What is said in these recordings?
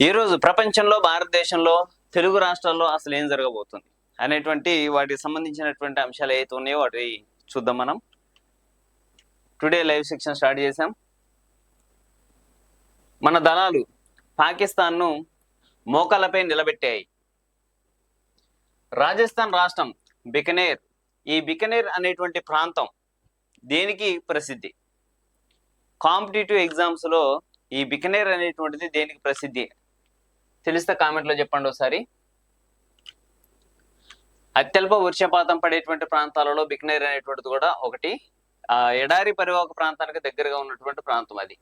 ఈరోజు ప్రపంచంలో భారతదేశంలో తెలుగు రాష్ట్రాల్లో అసలు ఏం జరగబోతుంది అనేటువంటి వాటికి సంబంధించినటువంటి అంశాలు ఏవైతే ఉన్నాయో వాటి చూద్దాం. మనం టుడే లైవ్ సెక్షన్ స్టార్ట్ చేశాం. మన దళాలు పాకిస్తాన్ను మోకాలపై నిలబెట్టాయి. రాజస్థాన్ రాష్ట్రం బికనేర్, ఈ బికనేర్ అనేటువంటి ప్రాంతం దేనికి ప్రసిద్ధి? కాంపిటేటివ్ ఎగ్జామ్స్ లో ఈ బికనేర్ అనేటువంటిది దేనికి ప్రసిద్ధి తెలిస్తే కామెంట్లో చెప్పండి ఒకసారి. అత్యల్ప వర్షపాతం పడేటువంటి ప్రాంతాలలో బికనేర్ అనేటువంటిది కూడా ఒకటి. ఎడారి పరివాహక ప్రాంతానికి దగ్గరగా ఉన్నటువంటి ప్రాంతం అది.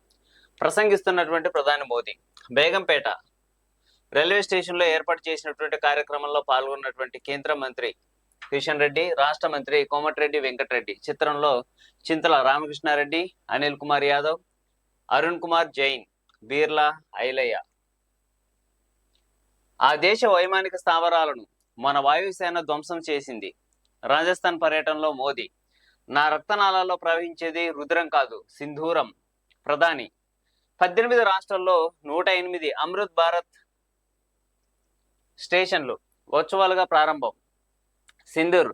ప్రసంగిస్తున్నటువంటి ప్రధాని మోదీ బేగంపేట రైల్వే స్టేషన్ లో ఏర్పాటు చేసినటువంటి కార్యక్రమంలో పాల్గొన్నటువంటి కేంద్ర మంత్రి కిషన్ రెడ్డి, రాష్ట్ర మంత్రి కోమటిరెడ్డి వెంకటరెడ్డి, చిత్రంలో చింతల రామకృష్ణారెడ్డి, అనిల్ కుమార్ యాదవ్, అరుణ్ కుమార్ జైన్, బీర్లా ఐలయ్య. ఆ దేశ వైమానిక స్థావరాలను మన వాయుసేన ధ్వంసం చేసింది. రాజస్థాన్ పర్యటనలో మోదీ నా రక్తనాళాల్లో ప్రవహించేది రుద్రం కాదు సింధూరం. ప్రధాని 18 రాష్ట్రాల్లో 108 అమృత్ భారత్ స్టేషన్లు వర్చువల్గా ప్రారంభం. సింధూర్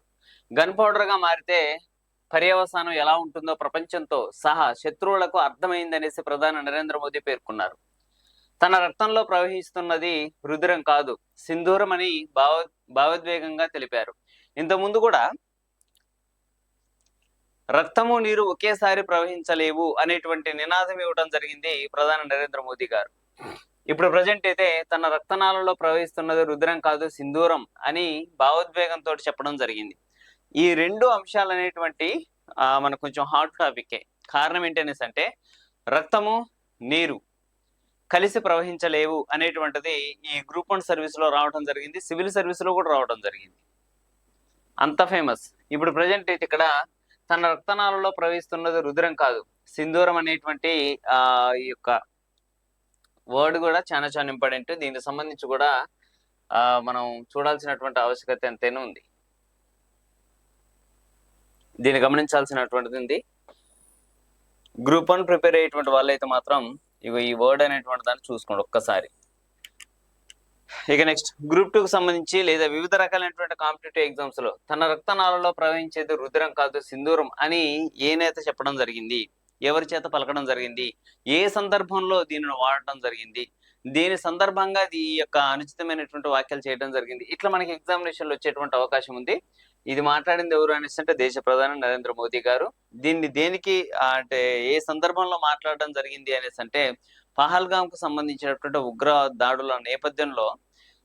గన్ పౌడర్ గా మారితే పర్యవసానం ఎలా ఉంటుందో ప్రపంచంతో సహా శత్రువులకు అర్థమైందనేసి ప్రధాని నరేంద్ర మోదీ పేర్కొన్నారు. తన రక్తంలో ప్రవహిస్తున్నది రుధిరం కాదు సింధూరం అని భావోద్వేగంగా తెలిపారు. ఇంతకుముందు కూడా రక్తము నీరు ఒకేసారి ప్రవహించలేవు అనేటువంటి నినాదం ఇవ్వడం జరిగింది ప్రధాని నరేంద్ర మోదీ గారు. ఇప్పుడు ప్రజెంట్ అయితే తన రక్తనాళంలో ప్రవహిస్తున్నది రుధిరం కాదు సింధూరం అని భావోద్వేగంతో చెప్పడం జరిగింది. ఈ రెండు అంశాలు అనేటువంటి మనకు కొంచెం హాట్ టాపికే. కారణం ఏంటనేసి అంటే రక్తము నీరు కలిసి ప్రవహించలేవు అనేటువంటిది ఈ గ్రూప్ 1 సర్వీస్ లో రావడం జరిగింది, సివిల్ సర్వీస్ లో కూడా రావడం జరిగింది. అంత ఫేమస్. ఇప్పుడు ప్రజెంట్ అయితే ఇక్కడ తన రక్తనాళంలో ప్రవహిస్తున్నది రుధిరం కాదు సింధూరం అనేటువంటి ఈ యొక్క వర్డ్ కూడా చాలా చాలా ఇంపార్టెంట్. దీనికి సంబంధించి కూడా మనం చూడాల్సినటువంటి ఆవశ్యకత ఎంతైనా ఉంది. దీన్ని గమనించాల్సినటువంటిది ఉంది. గ్రూప్ 1 ప్రిపేర్ అయ్యేటువంటి వాళ్ళైతే మాత్రం ఇగో ఈ వర్డ్ అనేటువంటి దాన్ని చూసుకోండి ఒక్కసారి. ఇక నెక్స్ట్ గ్రూప్ 2కు సంబంధించి లేదా వివిధ రకాలైనటువంటి కాంపిటేటివ్ ఎగ్జామ్స్ లో తన రక్తనాళంలో ప్రవహించేది రుధిరం కాదు సింధూరం అని ఏ నేత చెప్పడం జరిగింది, ఎవరి చేత పలకడం జరిగింది, ఏ సందర్భంలో దీనిని వాడటం జరిగింది, దీని సందర్భంగా ఈ యొక్క అనుచితమైనటువంటి వ్యాఖ్యలు చేయడం జరిగింది. ఇట్లా మనకి ఎగ్జామినేషన్లో వచ్చేటువంటి అవకాశం ఉంది. ఇది మాట్లాడింది ఎవరు అనేసి అంటే దేశ ప్రధాని నరేంద్ర మోదీ గారు. దీన్ని దేనికి అంటే ఏ సందర్భంలో మాట్లాడడం జరిగింది అనేసి అంటే పహల్గామ్ కు సంబంధించినటువంటి ఉగ్ర దాడుల నేపథ్యంలో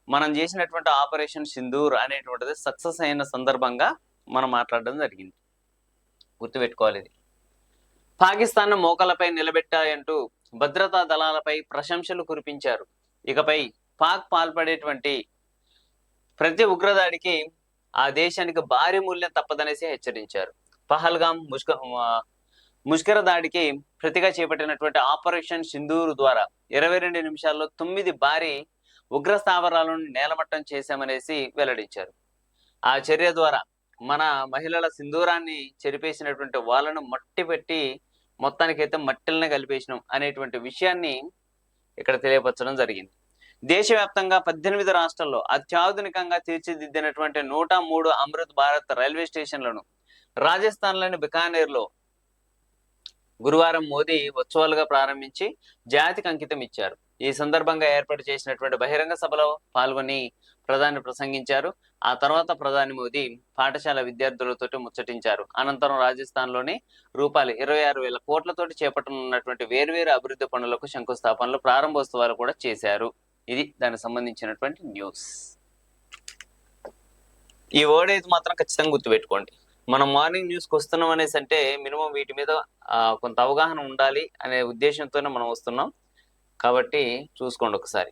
మనం చేసినటువంటి ఆపరేషన్ సింధూర్ అనేటువంటిది సక్సెస్ అయిన సందర్భంగా మనం మాట్లాడడం జరిగింది. గుర్తుపెట్టుకోవాలి. ఇది పాకిస్తాన్ మోకాలపై నిలబెట్టాయంటూ భద్రతా దళాలపై ప్రశంసలు కురిపించారు. ఇకపై పాక్ పాల్పడేటువంటి ప్రతి ఉగ్రదాడికి ఆ దేశానికి భారీ మూల్యం తప్పదనేసి హెచ్చరించారు. పహల్గామ్ ముష్కర దాడికి ప్రతిగా చేపట్టినటువంటి ఆపరేషన్ సింధూర్ ద్వారా 22 నిమిషాల్లో 9 భారీ ఉగ్ర స్థావరాలను నేలమట్టం చేశామనేసి వెల్లడించారు. ఆ చర్య ద్వారా మన మహిళల సింధూరాన్ని చెరిపేసినటువంటి వాళ్ళను మట్టి పెట్టి మొత్తానికైతే మట్టిల్ని కలిపేసినాం అనేటువంటి విషయాన్ని ఇక్కడ తెలియపరచడం జరిగింది. దేశవ్యాప్తంగా 18 రాష్ట్రాల్లో అత్యాధునికంగా తీర్చిదిద్దినటువంటి 103 అమృత్ భారత్ రైల్వే స్టేషన్లను రాజస్థాన్లోని బికానేర్లో గురువారం మోదీ వర్చువల్ గా ప్రారంభించి జాతికి అంకితం ఇచ్చారు. ఈ సందర్భంగా ఏర్పాటు చేసినటువంటి బహిరంగ సభలో పాల్గొని ప్రధాని ప్రసంగించారు. ఆ తర్వాత ప్రధాని మోదీ పాఠశాల విద్యార్థులతో ముచ్చటించారు. అనంతరం రాజస్థాన్ లోని రూపాయలు 26,000 కోట్లతోటి చేపట్టనున్నటువంటి వేర్వేరు అభివృద్ధి పనులకు శంకుస్థాపనలు, ప్రారంభోత్సవాలు కూడా చేశారు. ఇది దానికి సంబంధించినటువంటి న్యూస్. ఈ వర్డ్ అయితే మాత్రం ఖచ్చితంగా గుర్తుపెట్టుకోండి. మనం మార్నింగ్ న్యూస్కి వస్తున్నాం అనేసి అంటే మినిమం వీటి మీద కొంత అవగాహన ఉండాలి అనే ఉద్దేశంతోనే మనం వస్తున్నాం. కాబట్టి చూసుకోండి ఒకసారి.